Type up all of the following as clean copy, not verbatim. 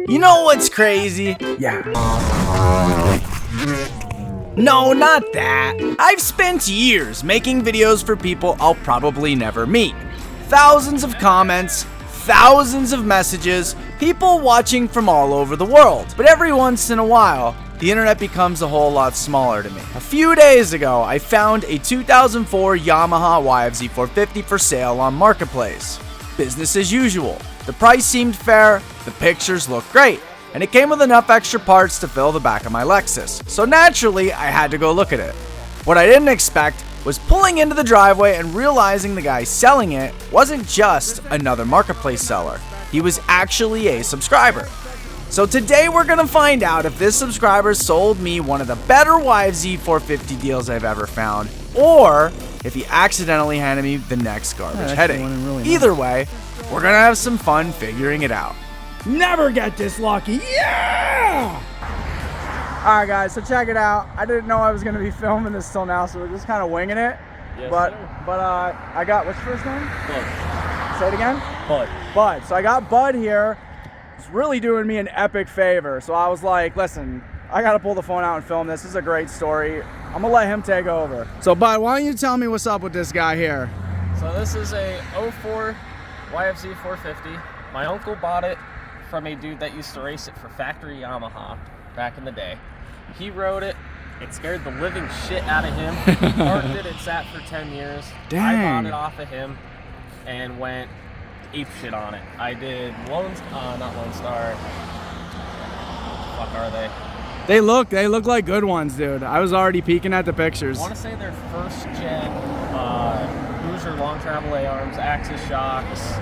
You know what's crazy? Yeah. No, not that. I've spent years making videos for people I'll probably never meet. Thousands of comments, thousands of messages, people watching from all over the world. But every once in a while, the internet becomes a whole lot smaller to me. A few days ago, I found a 2004 Yamaha YFZ450 for sale on Marketplace. Business as usual. The price seemed fair, the pictures looked great, and it came with enough extra parts to fill the back of my Lexus. So naturally, I had to go look at it. What I didn't expect was pulling into the driveway and realizing the guy selling it wasn't just another Marketplace seller. He was actually a subscriber. So today we're gonna find out if this subscriber sold me one of the better YFZ450 deals I've ever found, or if he accidentally handed me the next garbage heading. Really Either way, we're gonna have some fun figuring it out. Never get this lucky. Yeah! Alright guys, so check it out. I didn't know I was gonna be filming this till now, so we're just kind of winging it. Yes, but sir. I got, what's your first name? Bud. Say it again? Bud. Bud. So I got Bud here. It's really doing me an epic favor. So I was like, listen, I gotta pull the phone out and film this. This is a great story. I'm gonna let him take over. So Bud, why don't you tell me what's up with this guy here? So this is a 04 YFZ450. My uncle bought it from a dude that used to race it for factory Yamaha back in the day. He rode it. It scared the living shit out of him. Parked it. It sat for 10 years. Dang. I bought it off of him and went ape shit on it. I did not Lone Star. What the fuck are they? They look like good ones, dude. I was already peeking at the pictures. I want to say they're first gen Hoosier long travel A-arms, axis shocks,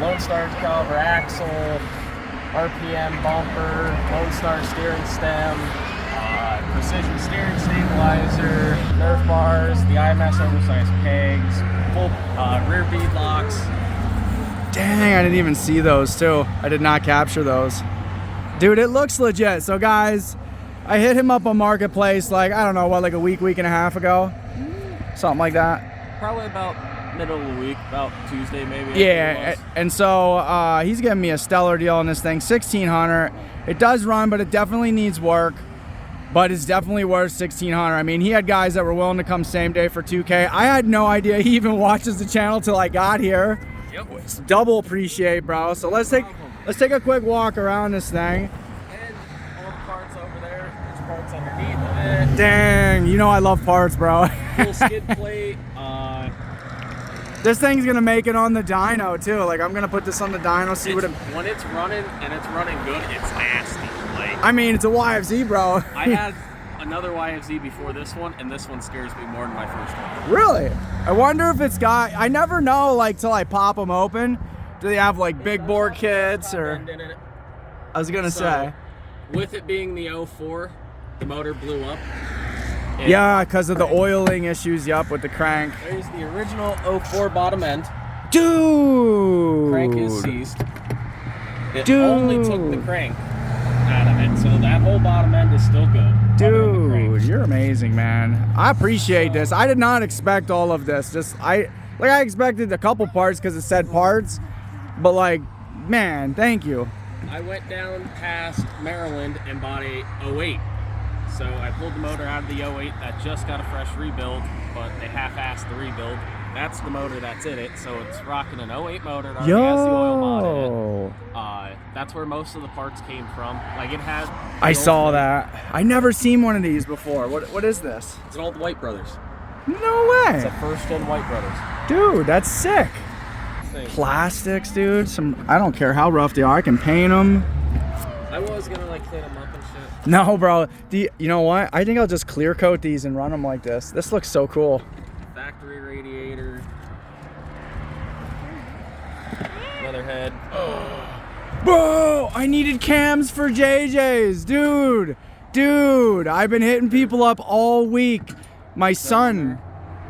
Lone Star caliber axle, RPM bumper, Lone Star steering stem, precision steering stabilizer, Nerf bars, the IMS oversized pegs, full rear bead locks. Dang, I didn't even see those too. I did not capture those. Dude, it looks legit. So guys, I hit him up on Marketplace like, I don't know, what, like a week and a half ago? Something like that. Probably about middle of the week, about Tuesday maybe. Yeah, and so he's giving me a stellar deal on this thing, 1600. It does run, but it definitely needs work. But it's definitely worth 1600. I mean, he had guys that were willing to come same day for 2K. I had no idea he even watches the channel till I got here. Yep. It's double appreciate, bro. So let's take a quick walk around this thing. And all the parts over there, there's parts underneath of it. Dang, you know I love parts, bro. Full skid plate. This thing's gonna make it on the dyno too. Like, I'm gonna put this on the dyno, see what it... When it's running and it's running good, it's nasty. Like, I mean, it's a YFZ, bro. I had another YFZ before this one, and this one scares me more than my first one. Really? I wonder if it's got... I never know, like, till I pop them open. Do they have, like, big bore kits, or... I was gonna say. With it being the 04, the motor blew up. Yeah, because of the oiling issues, yup, with the crank. There's the original 04 bottom end. Dude! Crank is seized. It only took the crank out of it, so that whole bottom end is still good. Dude, you're amazing, man. I appreciate this. I did not expect all of this. I expected a couple parts because it said parts, but like, man, thank you. I went down past Maryland and bought a 08. So I pulled the motor out of the 08 that just got a fresh rebuild, but they half-assed the rebuild. That's the motor that's in it, so it's rocking an 08 motor that already has the oil mod in it. That's where most of the parts came from. Like, it had... I saw that. I never seen one of these before. What is this? It's an old White Brothers. No way. It's a first-gen White Brothers. Dude, that's sick. Plastics, dude. I don't care how rough they are. I can paint them. I was gonna like clean them up and shit. No, bro. You know what? I think I'll just clear coat these and run them like this. This looks so cool. Factory radiator. Another head. Bro, I needed cams for JJ's. Dude, I've been hitting people up all week. My son.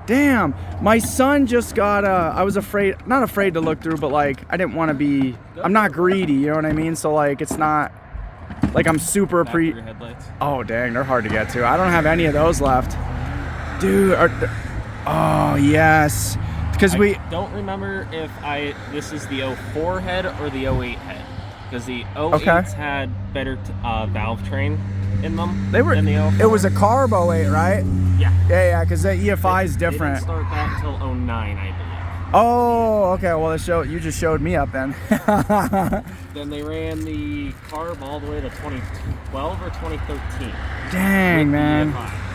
Damn, my son just got I was not afraid to look through, but like, I didn't want to be, I'm not greedy, you know what I mean? So like, it's not like I'm super headlights. Oh dang, they're hard to get to. I don't have any of those left. Dude, oh yes. Because we don't remember if this is the 04 head or the 08 head. because the 08s had better valve train in them than the 04. It was a carb 08, right? Yeah. Yeah, because the EFI is different. They didn't start that until 09, I believe. Oh, okay. Well, you just showed me up then. Then they ran the carb all the way to 2012 or 2013. Dang, man.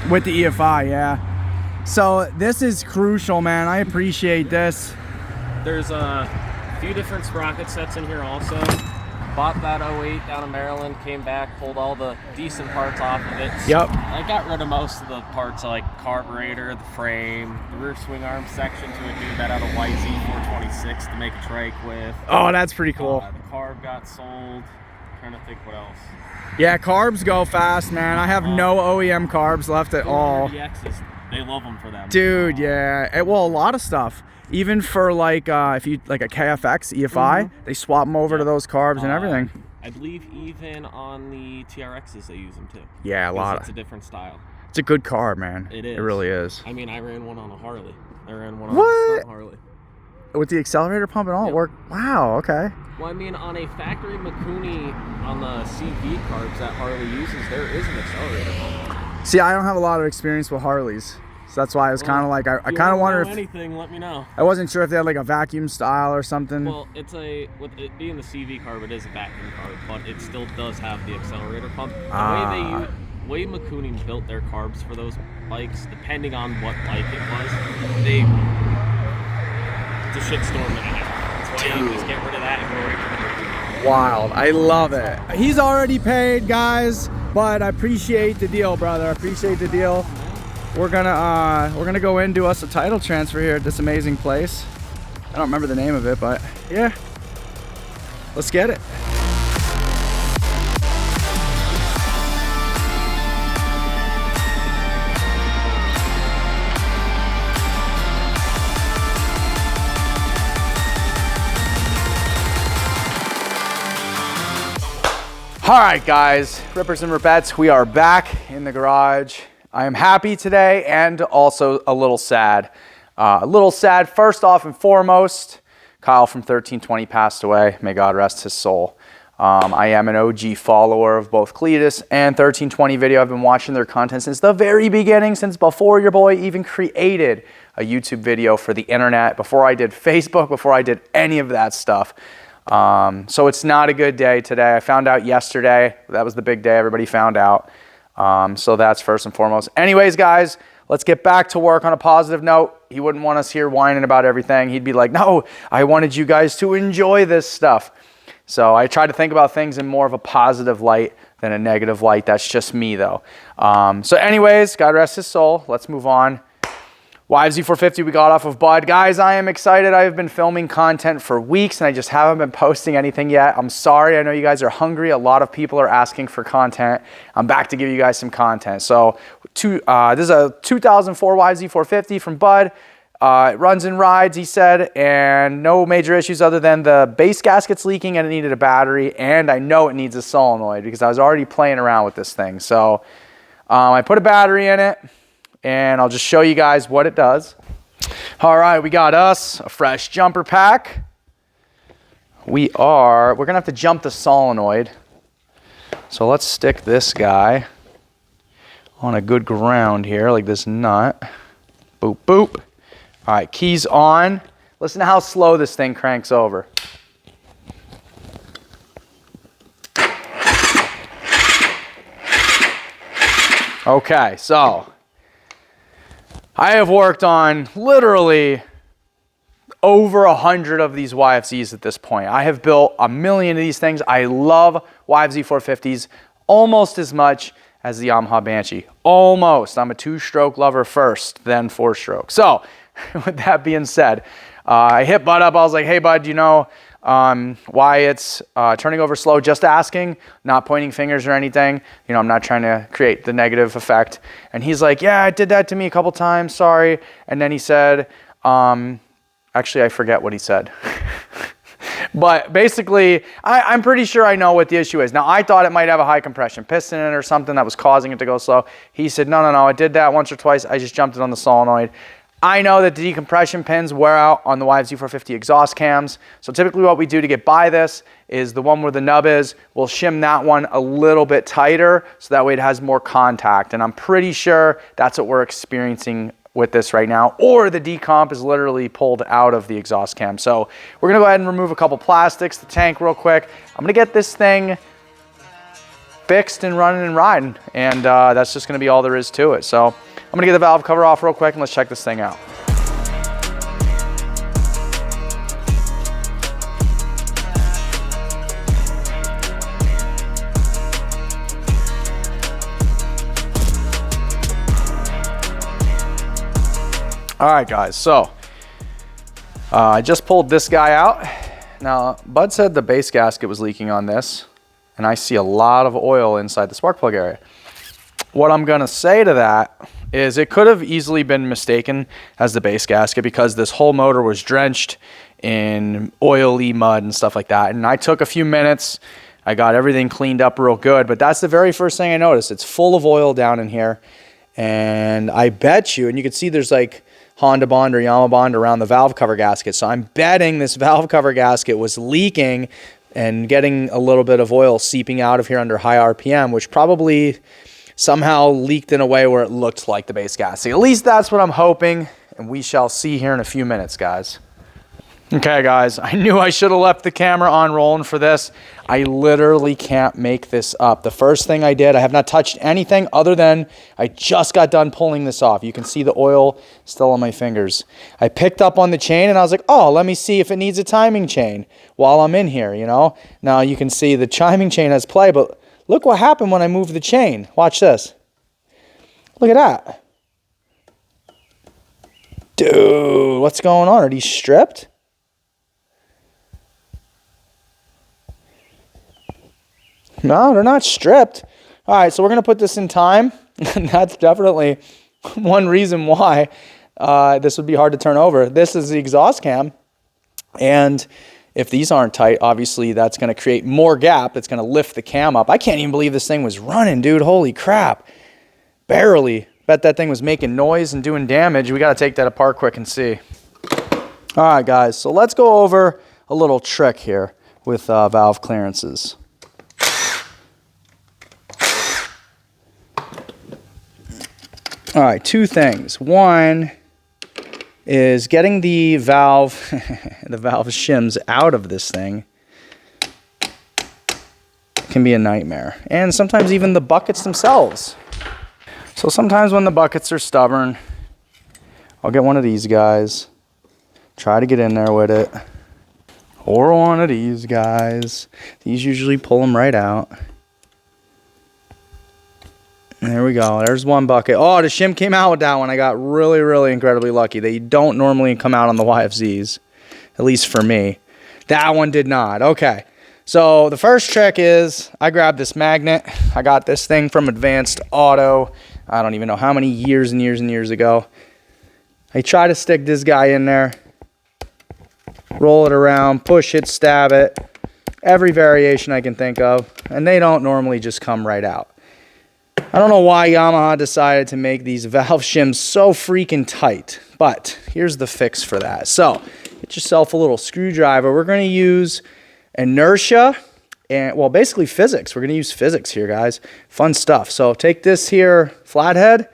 With the EFI, yeah. So this is crucial, man. I appreciate this. There's a few different sprocket sets in here also. Bought that 08 down in Maryland, came back, pulled all the decent parts off of it. Yep. I got rid of most of the parts like carburetor, the frame, the rear swing arm section to a dude that had a YZ450 to make a trike with. Oh, that's pretty cool. The carb got sold. Trying to think what else. Yeah, carbs go fast, man. I have no OEM carbs left at all. DXs, they love them for them. Dude, yeah. Well, a lot of stuff. Even for like if you like a KFX EFI, they swap them over to those carbs and everything. I believe even on the TRXs they use them too. Yeah, a lot. It's a different style. It's a good carb, man. It is. It really is. I mean, I ran one on a Harley. I ran one on a stunt Harley. With the accelerator pump and all, it worked. Wow. Okay. Well, I mean, on a factory Mikuni on the CV carbs that Harley uses, there is an accelerator pump. See, I don't have a lot of experience with Harleys. So that's why I was kind of like, I kind of wonder if anything, let me know. I wasn't sure if they had like a vacuum style or something. Well, with it being the CV carb, it is a vacuum carb, but it still does have the accelerator pump. The way Mikuni built their carbs for those bikes, depending on what bike it was, it's a shitstorm and a half. That's why you just get rid of that and go right to the Wild. I love it. He's already paid, guys, but I appreciate the deal, brother. I appreciate the deal. We're gonna go in, do us a title transfer here at this amazing place. I don't remember the name of it, but yeah, let's get it. All right, guys, Rippers and Ripettes, we are back in the garage. I am happy today and also a little sad. First off and foremost, Kyle from 1320 passed away. May God rest his soul. I am an OG follower of both Cletus and 1320 Video. I've been watching their content since the very beginning, since before your boy even created a YouTube video for the internet, before I did Facebook, before I did any of that stuff. So it's not a good day today. I found out yesterday. That was the big day. Everybody found out. So that's first and foremost. Anyways, guys, let's get back to work on a positive note. He wouldn't want us here whining about everything. He'd be like, no, I wanted you guys to enjoy this stuff. So I try to think about things in more of a positive light than a negative light. That's just me, though. So anyways, God rest his soul. Let's move on. YFZ450 we got off of Bud. Guys, I am excited. I have been filming content for weeks and I just haven't been posting anything yet. I'm sorry. I know you guys are hungry. A lot of people are asking for content. I'm back to give you guys some content. So this is a 2004 YFZ450 from Bud. It runs and rides, he said, and no major issues other than the base gasket's leaking and it needed a battery, and I know it needs a solenoid because I was already playing around with this thing. So I put a battery in it, and I'll just show you guys what it does. All right, we got us a fresh jumper pack. We're gonna have to jump the solenoid. So let's stick this guy on a good ground here, like this nut. Boop, boop. All right, keys on. Listen to how slow this thing cranks over. Okay, so I have worked on literally over 100 of these YFZs at this point. I have built a million of these things. I love YFZ450s almost as much as the Yamaha Banshee. Almost. I'm a two-stroke lover first, then four-stroke. So with that being said, I hit Bud up. I was like, hey, Bud, you know why it's turning over slow? Just asking, not pointing fingers or anything. You know, I'm not trying to create the negative effect. And he's like, yeah, it did that to me a couple times. Sorry. And then he said, actually, I forget what he said. But basically, I'm pretty sure I know what the issue is. Now, I thought it might have a high compression piston in it or something that was causing it to go slow. He said, no, it did that once or twice. I just jumped it on the solenoid. I know that the decompression pins wear out on the YFZ450 exhaust cams. So typically what we do to get by this is the one where the nub is, we'll shim that one a little bit tighter so that way it has more contact. And I'm pretty sure that's what we're experiencing with this right now, or the decomp is literally pulled out of the exhaust cam. So we're gonna go ahead and remove a couple plastics, the tank real quick. I'm gonna get this thing fixed and running and riding, and that's just gonna be all there is to it. So I'm gonna get the valve cover off real quick and let's check this thing out. All right, guys, so I just pulled this guy out. Now, Bud said the base gasket was leaking on this, and I see a lot of oil inside the spark plug area. What I'm gonna say to that is it could have easily been mistaken as the base gasket because this whole motor was drenched in oily mud and stuff like that. And I took a few minutes, I got everything cleaned up real good, but that's the very first thing I noticed. It's full of oil down in here. And I bet you, and you can see there's like Honda Bond or Yamaha Bond around the valve cover gasket. So I'm betting this valve cover gasket was leaking and getting a little bit of oil seeping out of here under high RPM, which probably somehow leaked in a way where it looked like the base gasket. At least that's what I'm hoping, and we shall see here in a few minutes, guys. Okay, guys, I knew I should have left the camera on rolling for this. I literally can't make this up. The first thing I did, I have not touched anything other than I just got done pulling this off. You can see the oil still on my fingers. I picked up on the chain and I was like, oh, let me see if it needs a timing chain while I'm in here, you know? Now you can see the timing chain has play, but look what happened when I moved the chain. Watch this. Look at that. Dude, what's going on? Are these stripped? No, they're not stripped. All right, so we're going to put this in time. And that's definitely one reason why this would be hard to turn over. This is the exhaust cam. And if these aren't tight, obviously that's going to create more gap. That's going to lift the cam up. I can't even believe this thing was running, dude. Holy crap. Barely. Bet that thing was making noise and doing damage. We got to take that apart quick and see. All right, guys. So let's go over a little trick here with valve clearances. All right, two things. One is getting the valve, the valve shims out of this thing can be a nightmare. And sometimes even the buckets themselves. So sometimes when the buckets are stubborn, I'll get one of these guys, try to get in there with it. Or one of these guys. These usually pull them right out. There we go. There's one bucket. Oh, the shim came out with that one. I got really, really incredibly lucky. They don't normally come out on the YFZs, at least for me. That one did not. Okay. So the first trick is I grabbed this magnet. I got this thing from Advanced Auto. I don't even know how many years and years and years ago. I try to stick this guy in there, roll it around, push it, stab it, every variation I can think of, and they don't normally just come right out. I don't know why Yamaha decided to make these valve shims so freaking tight, but here's the fix for that. So get yourself a little screwdriver. We're going to use inertia and, well, basically physics. We're going to use physics here, guys. Fun stuff. So take this here flathead.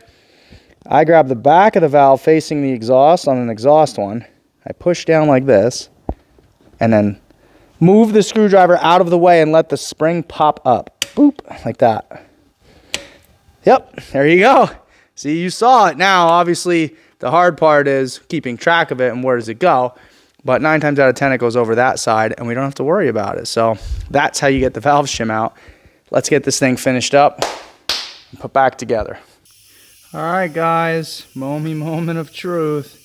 I grab the back of the valve facing the exhaust on an exhaust one. I push down like this and then move the screwdriver out of the way and let the spring pop up. Boop, like that. Yep, there you go. See, you saw it. Now, obviously, the hard part is keeping track of it and where does it go. But 9 times out of 10, it goes over that side, and we don't have to worry about it. So that's how you get the valve shim out. Let's get this thing finished up and put back together. All right, guys, moment of truth.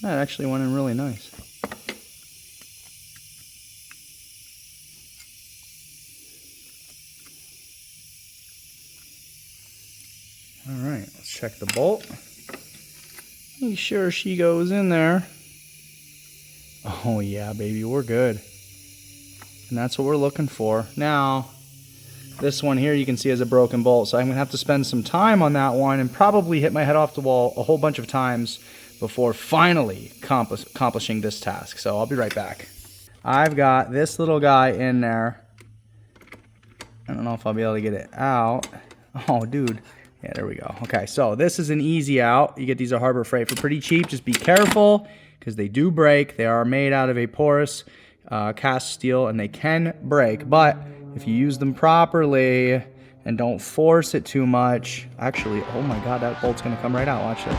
That actually went in really nice. All right, let's check the bolt. Make sure she goes in there. Oh yeah, baby, we're good. And that's what we're looking for. Now, This one here you can see has a broken bolt, so I'm gonna have to spend some time on that one and probably hit my head off the wall a whole bunch of times before finally accomplishing this task. So I'll be right back. I've got this little guy in there. I don't know if I'll be able to get it out. Oh, dude. Yeah, there we go. Okay, so this is an easy out. You get these at Harbor Freight for pretty cheap. Just be careful because they do break. They are made out of a porous cast steel and they can break. But if you use them properly and don't force it too much, actually, oh my God, that bolt's gonna come right out. Watch this.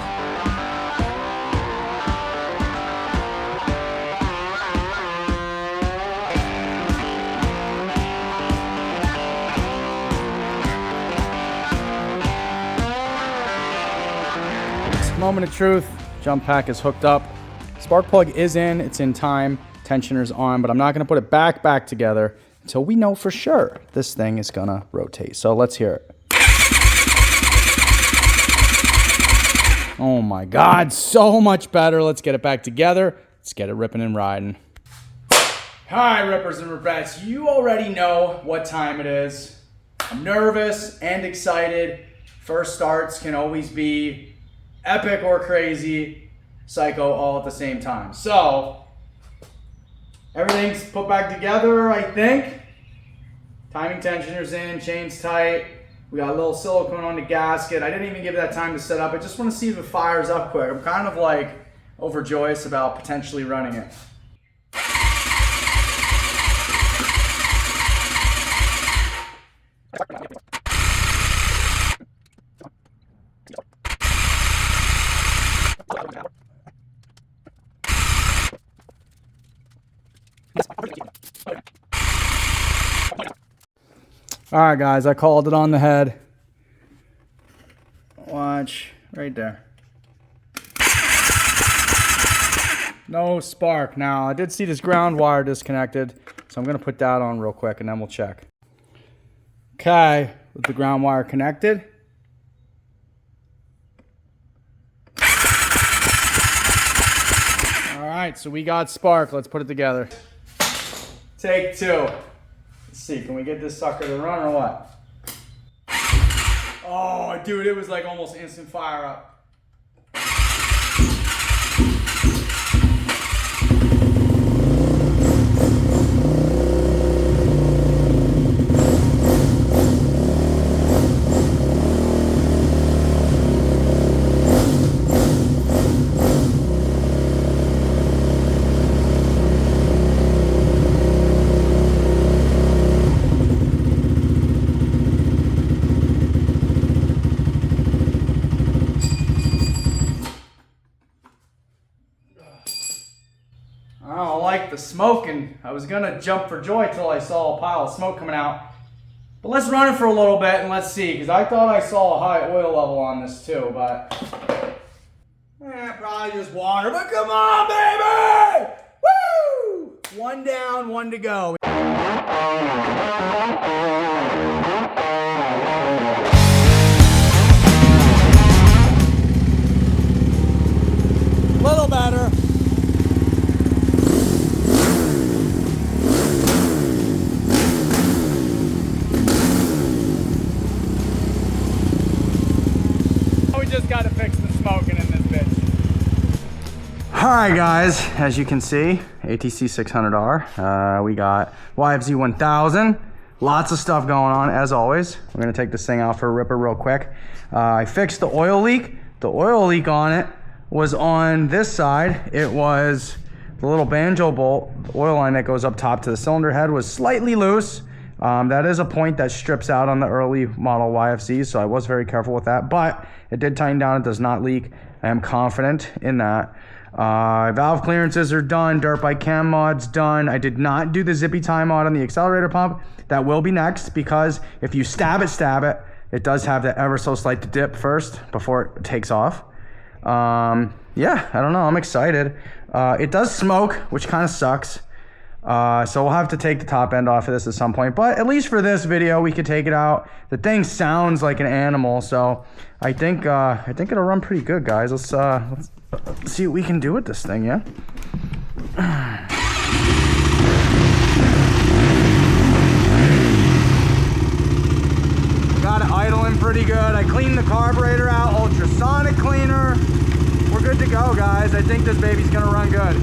Moment of truth, jump pack is hooked up. Spark plug is in, it's in time, tensioner's on, but I'm not gonna put it back together until we know for sure this thing is gonna rotate. So let's hear it. Oh my God, so much better. Let's get it back together. Let's get it ripping and riding. Hi, rippers and ripettes. You already know what time it is. I'm nervous and excited. First starts can always be epic or crazy, psycho all at the same time. So, everything's put back together, I think. Timing tensioner's in, chain's tight. We got a little silicone on the gasket. I didn't even give that time to set up. I just want to see if it fires up quick. I'm kind of like overjoyous about potentially running it. All right, guys, I called it on the head. Watch right there. No spark. Now, I did see this ground wire disconnected, so I'm going to put that on real quick and then we'll check. Okay, with the ground wire connected. All right, so we got spark. Let's put it together. Take two. Let's see, can we get this sucker to run or what? Oh, dude, it was like almost instant fire up. I don't like the smoking. I was gonna jump for joy till I saw a pile of smoke coming out. But let's run it for a little bit and let's see, because I thought I saw a high oil level on this too, but probably just water. But come on, baby! Woo! One down, one to go. Little better. Just got to fix the smoking in this bitch. Alright guys, as you can see, ATC 600R. We got YFZ450. Lots of stuff going on as always. We're going to take this thing out for a ripper real quick. I fixed the oil leak. The oil leak on it was on this side. It was the little banjo bolt. The oil line that goes up top to the cylinder head was slightly loose. That is a point that strips out on the early model YFZs, so I was very careful with that, but it did tighten down. It does not leak. I am confident in that. Valve clearances are done. Dirt Bike cam mod's done. I did not do the zippy tie mod on the accelerator pump. That will be next, because if you stab it, it does have that ever so slight dip first before it takes off. Yeah, I don't know. I'm excited. It does smoke, which kind of sucks. So we'll have to take the top end off of this at some point, but at least for this video we could take it out. The thing sounds like an animal, so I think it'll run pretty good, guys. Let's see what we can do with this thing. Yeah. the carburetor out, ultrasonic cleaner. We're good to go, guys. I think this baby's gonna run good.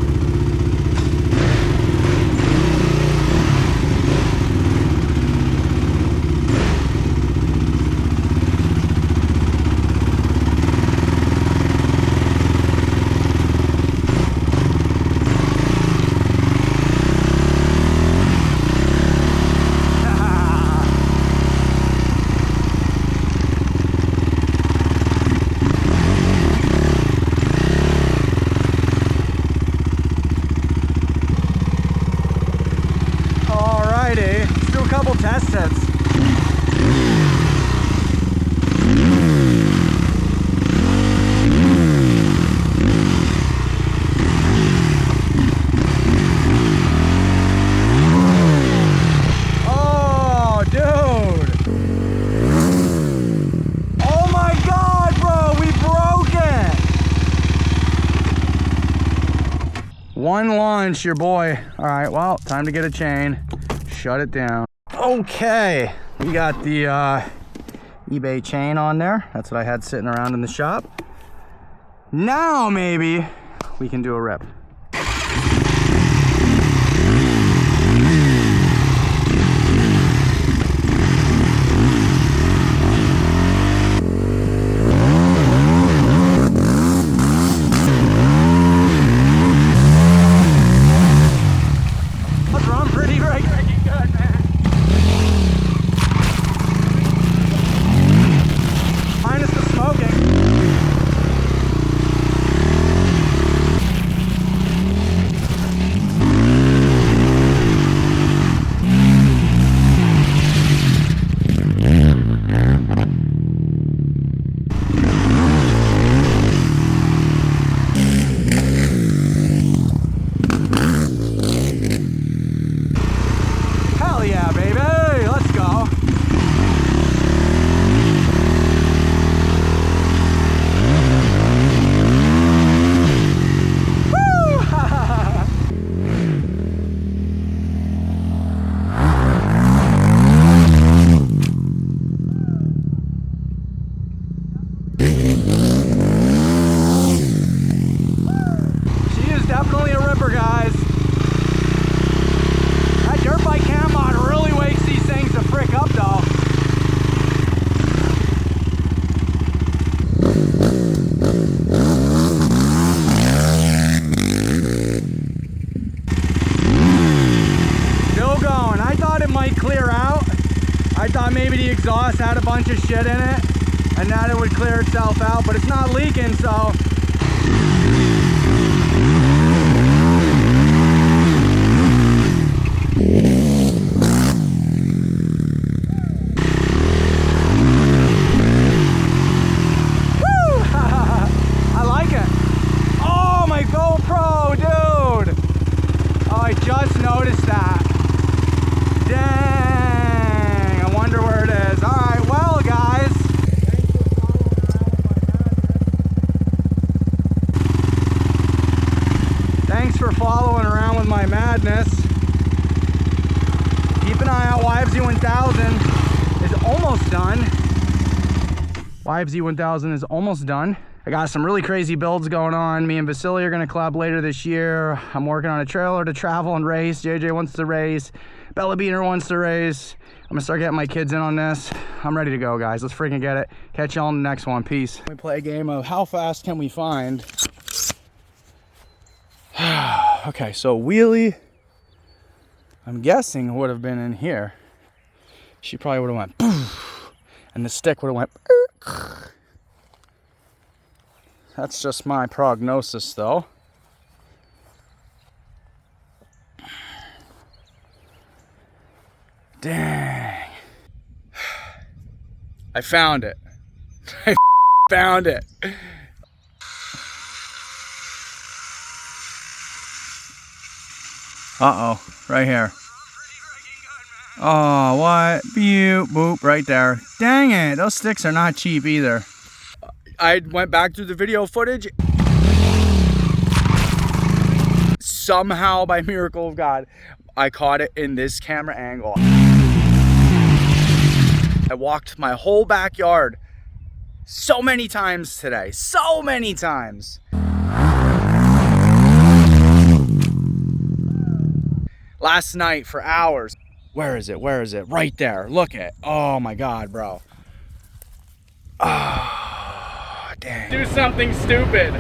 Let's do a couple test sets. Oh, dude. Oh my God, bro, we broke it. One launch, your boy. All right, well, time to get a chain. Shut it down. Okay, we got the eBay chain on there. That's what I had sitting around in the shop. Now maybe we can do a rip. That's run pretty right. Minus the smoking. Hell yeah, baby. Let's go. She is definitely a ripper, guys. That dirt bike cam mod really wakes these things the frick up, though. Still going. I thought it might clear out. I thought maybe the exhaust had a bunch of shit in it and that it would clear itself out, but it's not leaking, so. I like it. Oh, my GoPro, dude. Oh, I just noticed that. Dang, I wonder where it is. All right, well, guys. Thanks for following around with my madness. Keep an eye out, YFZ450 is almost done. YFZ450 is almost done. I got some really crazy builds going on. Me and Vasily are gonna collab later this year. I'm working on a trailer to travel and race. JJ wants to race. Bella Beaner wants to race. I'm gonna start getting my kids in on this. I'm ready to go, guys. Let's freaking get it. Catch y'all in the next one. Peace. We play a game of how fast can we find. Okay, so wheelie, I'm guessing would have been in here. She probably would have went poof, and the stick would have went. That's just my prognosis, though. Dang. I found it. I found it. Uh-oh, right here. Oh, what? Boop, right there. Dang it, those sticks are not cheap either. I went back through the video footage. Somehow, by miracle of God, I caught it in this camera angle. I walked my whole backyard So many times today. So many times. Last night for hours. Where is it? Where is it? Right there. Look at it. Oh my God, bro. Oh, dang. Do something stupid.